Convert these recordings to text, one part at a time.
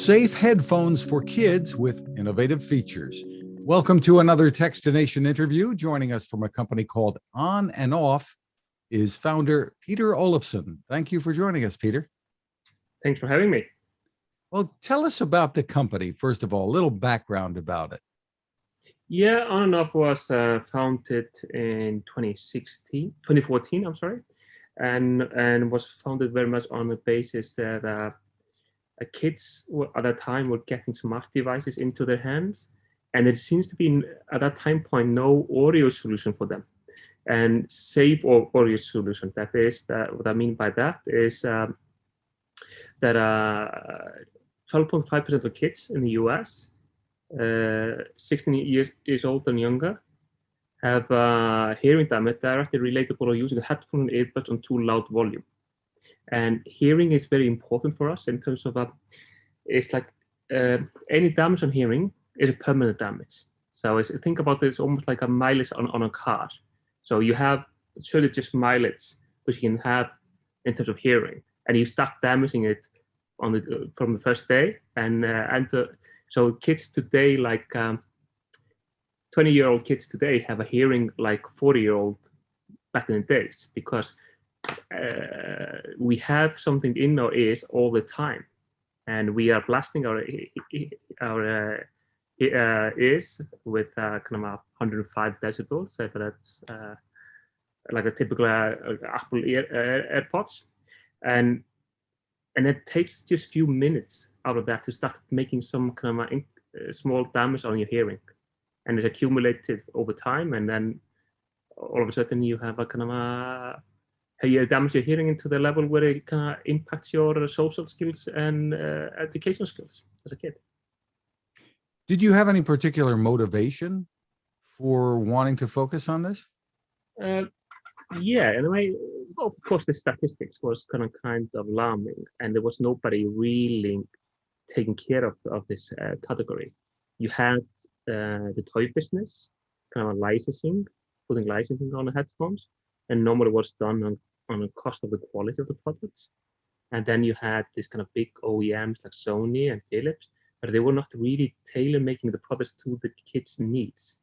Safe headphones for kids with innovative features. Welcome to another Techstination interview. Joining us from a company called ONANOFF is founder Petur Olaffson. Thank you for joining us, Peter. Thanks for having me. Well, tell us about the company, first of all, a little background about it. Yeah, ONANOFF was founded in 2014, and was founded very much on the basis that kids at that time were getting smart devices into their hands, and it seems to be at that time point no audio solution for them, and safe audio solution. That is what I mean by that is that 12.5% of kids in the US, 16 years old and younger, have hearing damage directly relatable to using headphones and earbuds on too loud volume. And hearing is very important for us in terms of it's like any damage on hearing is a permanent damage. So think about this almost like a mileage on a car. So you have surely just mileage which you can have in terms of hearing, and you start damaging it from the first day. So kids today, like 20-year-old kids today, have a hearing like 40-year-old back in the days, because we have something in our ears all the time, and we are blasting our ears with kind of 105 decibels. So that's like a typical Apple AirPods, and it takes just a few minutes out of that to start making some kind of small damage on your hearing, and it's accumulated over time, and then all of a sudden you have a kind of you damage your hearing into the level where it kind of impacts your social skills and educational skills as a kid. Did you have any particular motivation for wanting to focus on this? Yeah, in a way, of course, the statistics was kind of alarming, and there was nobody really taking care of this category. You had the toy business, kind of putting licensing on the headphones, and normally was done on the cost of the quality of the products. And then you had this kind of big OEMs like Sony and Philips, but they were not really tailor-making the products to the kids' needs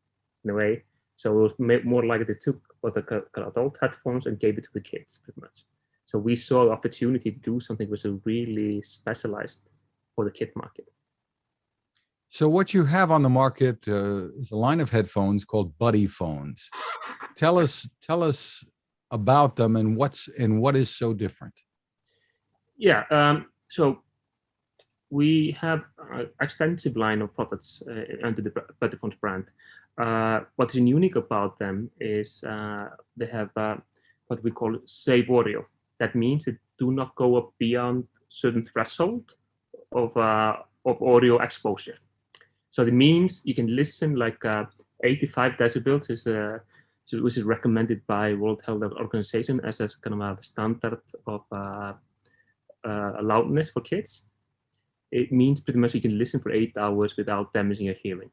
in a way. So it was more like they took what the adult headphones and gave it to the kids, pretty much. So we saw the opportunity to do something which was really specialized for the kid market. So what you have on the market is a line of headphones called BuddyPhones. Tell us about them and what is so different. Yeah, so we have an extensive line of products under the BuddyPhones brand. What is unique about them is they have what we call safe audio. That means they do not go up beyond certain threshold of audio exposure. So it means you can listen like 85 decibels which is recommended by World Health Organization as a kind of a standard of loudness for kids. It means pretty much you can listen for 8 hours without damaging your hearing.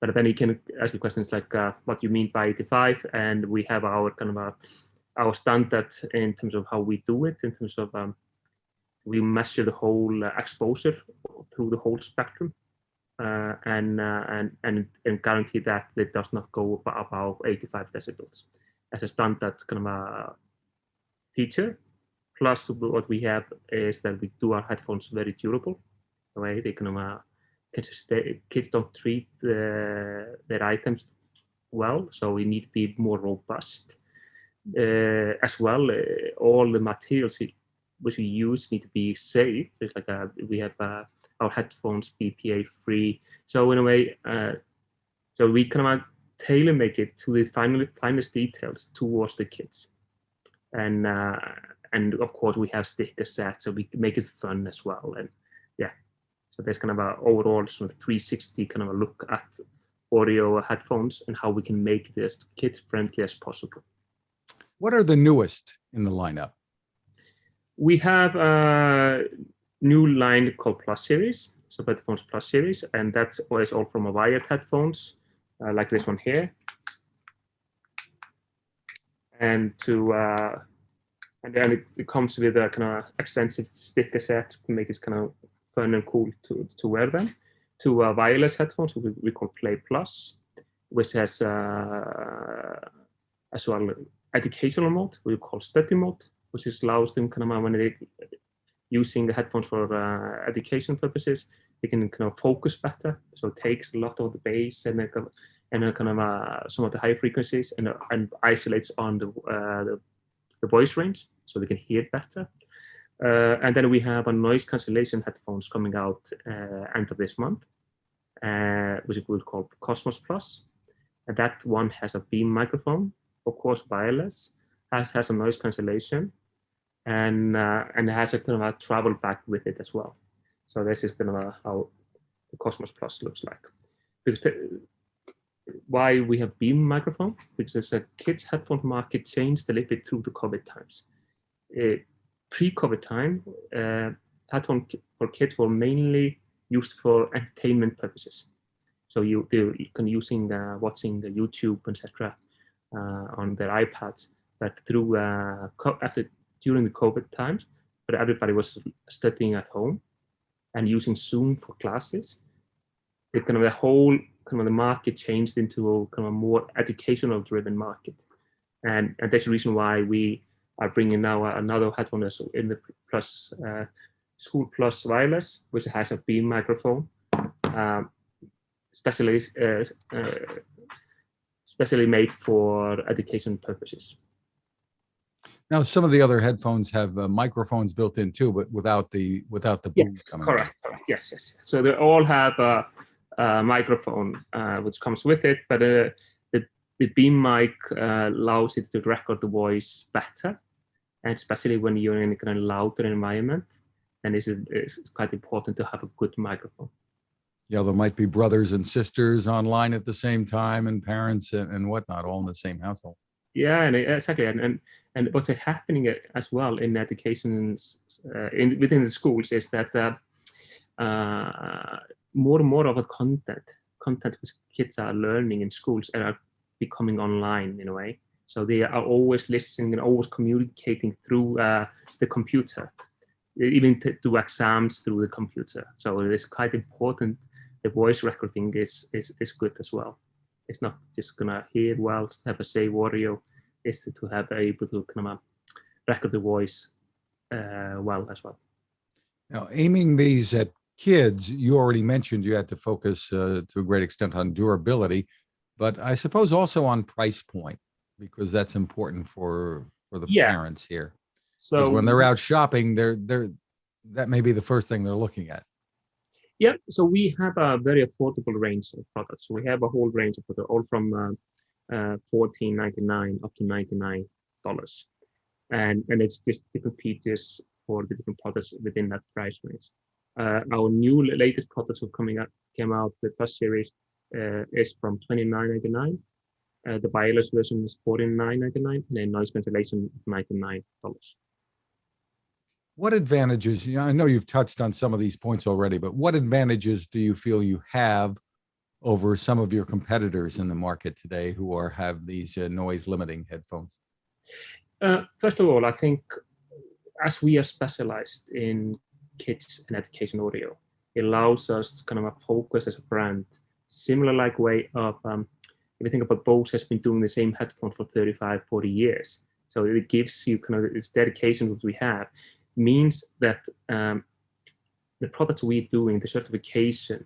But then you can ask you questions like what you mean by 85, and we have our kind of our standard in terms of how we do it, in terms of we measure the whole exposure through the whole spectrum, and guarantee that it does not go above 85 decibels as a standard kind of a feature. Plus, what we have is that we do our headphones very durable. The way they kind of kids don't treat their items well, so we need to be more robust. As well, all the materials which we use need to be safe. It's like we have our headphones BPA free. So in a way, so we kind of tailor make it to the finest details towards the kids, and of course we have sticker sets, so we can make it fun as well. And yeah, so there's kind of a overall sort of 360 kind of a look at audio headphones and how we can make this kid friendly as possible. What are the newest in the lineup? We have a new line called Plus Series, so BuddyPhones Plus Series, and that's always all from a wired headphones, like this one here. And then it comes with a kind of extensive sticker set to make it kind of fun and cool to wear them, to wireless headphones, we call Play Plus, which has as well educational mode, we call study mode, which allows them kind of when they using the headphones for education purposes, they can kind of focus better. So it takes a lot of the bass and kind of some of the high frequencies and isolates on the voice range, so they can hear it better. And then we have a noise cancellation headphones coming out end of this month, which we call Cosmos Plus. And that one has a beam microphone, of course wireless, has a noise cancellation, and it has a kind of a travel bag with it as well. So this is kind of how the Cosmos Plus looks like. Because why we have beam microphone? Because the kids headphone market changed a little bit through the COVID times. Pre-COVID time, headphones for kids were mainly used for entertainment purposes. So they're using watching the YouTube, etc., on their iPads. But through during the COVID times, but everybody was studying at home and using Zoom for classes. The whole kind of the market changed into a kind of more educational-driven market, and that's the reason why we are bringing now another headphone in the Plus School Plus wireless, which has a beam microphone, specially made for education purposes. Now, some of the other headphones have microphones built in too, but without the boom coming correct. Yes. So they all have a microphone which comes with it, but the beam mic allows it to record the voice better, and especially when you're in a kind of louder environment, and it's quite important to have a good microphone. Yeah, there might be brothers and sisters online at the same time, and parents and whatnot, all in the same household. Yeah, and exactly, and what's happening as well in education within the schools is that more and more of the content which kids are learning in schools are becoming online in a way. So they are always listening and always communicating through the computer, even to do exams through the computer. So it's quite important. The voice recording is good as well. It's not just gonna hear well, have a safe audio. It's to have able to kind of record the voice well as well. Now, aiming these at kids, you already mentioned you had to focus to a great extent on durability, but I suppose also on price point, because that's important for the parents here. So because when they're out shopping, that may be the first thing they're looking at. Yeah, so we have a very affordable range of products. We have a whole range of products, all from $14.99 up to $99, and it's just different features for the different products within that price range. Our new latest products came out. The Plus series is from $29.99. The wireless version is $49.99, and then noise cancellation $99. What advantages? I know you've touched on some of these points already, but what advantages do you feel you have over some of your competitors in the market today who have these noise limiting headphones? First of all, I think as we are specialized in kids and education audio, it allows us to kind of focus as a brand, similar like way of, if you think about Bose has been doing the same headphone for 35, 40 years. So it gives you kind of this dedication that we have, means that the products we're doing, the certification,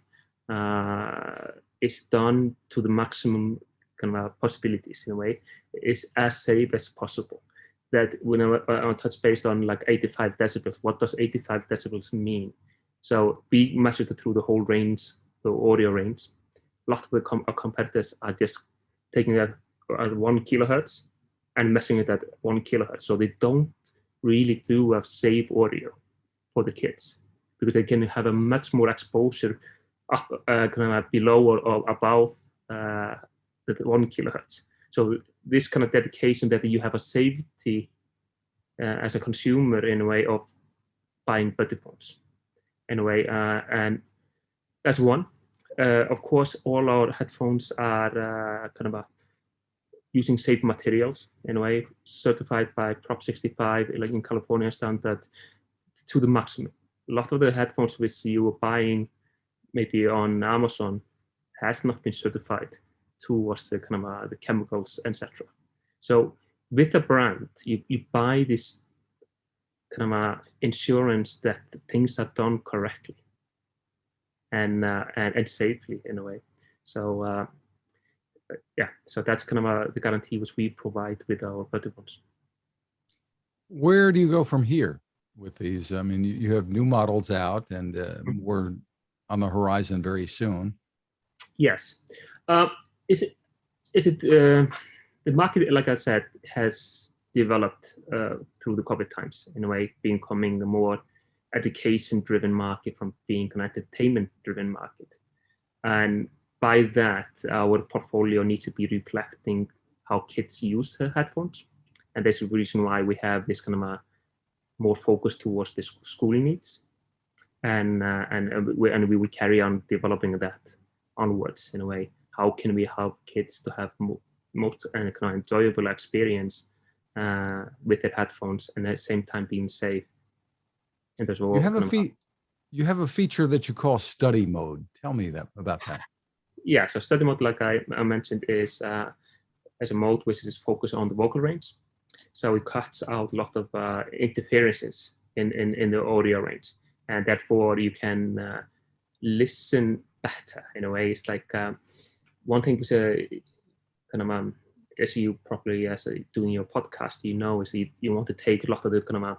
is done to the maximum kind of possibilities in a way. It's as safe as possible. That when I touch based on like 85 decibels, what does 85 decibels mean? So we measured it through the whole range, the audio range. A lot of the competitors are just taking that at 1 kilohertz and measuring it at 1 kilohertz. So they don't really do a safe audio for the kids, because they can have a much more exposure up, kind of below or above the 1 kilohertz. So this kind of dedication that you have a safety as a consumer in a way of buying BuddyPhones in a way, and that's one. Of course, all our headphones are kind of using safe materials in a way, certified by Prop 65, like in California standard, to the maximum. lot of the headphones which you are buying maybe on Amazon has not been certified towards the kind of the chemicals, etc. So with a brand, you buy this kind of insurance that things are done correctly and safely in a way. So yeah, so that's kind of the guarantee which we provide with our BuddyPhones. Where do you go from here with these? I mean, you have new models out, and we're on the horizon very soon. Yes. Is it the market, like I said, has developed through the COVID times in a way, becoming a more education-driven market from being an entertainment-driven market. And by that, our portfolio needs to be reflecting how kids use the headphones. And that's the reason why we have this kind of a more focus towards the school needs. And we will carry on developing that onwards in a way. How can we help kids to have most kind of enjoyable experience with their headphones and at the same time being safe? And there's you have a feature that you call study mode. Tell me about that. Yeah, so study mode, like I mentioned, is as a mode which is focused on the vocal range. So it cuts out a lot of interferences in the audio range, and therefore you can listen better in a way. It's like one thing was kind of as you probably doing your podcast, is you want to take a lot of the kind of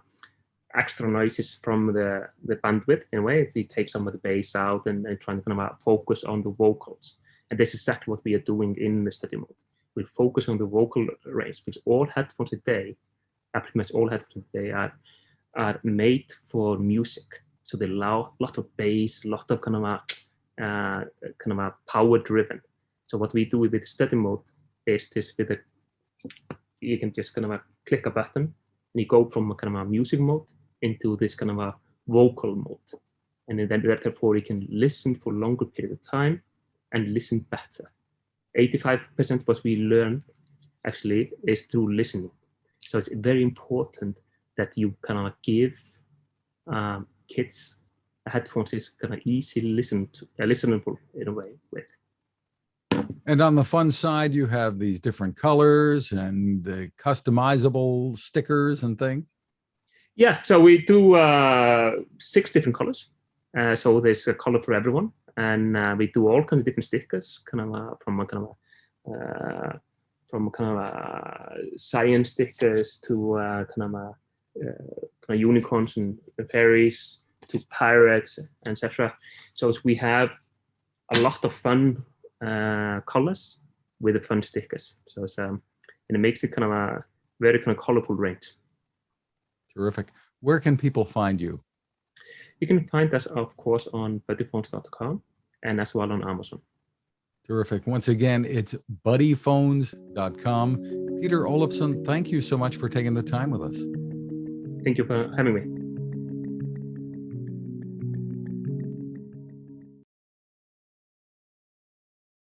extra noises from the bandwidth in a way. You take some of the bass out and try to kind of focus on the vocals. And this is exactly what we are doing in the study mode. We focus on the vocal range because all headphones today, pretty much all headphones today, are made for music. So they allow a lot of bass, a lot of kind of power driven. So what we do with the study mode is this: you can just kind of click a button and you go from a kind of a music mode into this kind of a vocal mode, and then therefore you can listen for a longer period of time and listen better. 85% of what we learn actually is through listening. So it's very important that you kind of give kids headphones is kind of easy listenable in a way with. And on the fun side, you have these different colors and the customizable stickers and things. Yeah, so we do 6 different colors. So there's a color for everyone, and we do all kinds of different stickers, from science stickers to kind of unicorns and fairies to pirates, etc. So we have a lot of fun colors with the fun stickers. So it's and it makes it kind of a very kind of colorful range. Terrific. Where can people find you? You can find us, of course, on buddyphones.com and as well on Amazon. Terrific. Once again, it's buddyphones.com. Petur Olaffson, thank you so much for taking the time with us. Thank you for having me.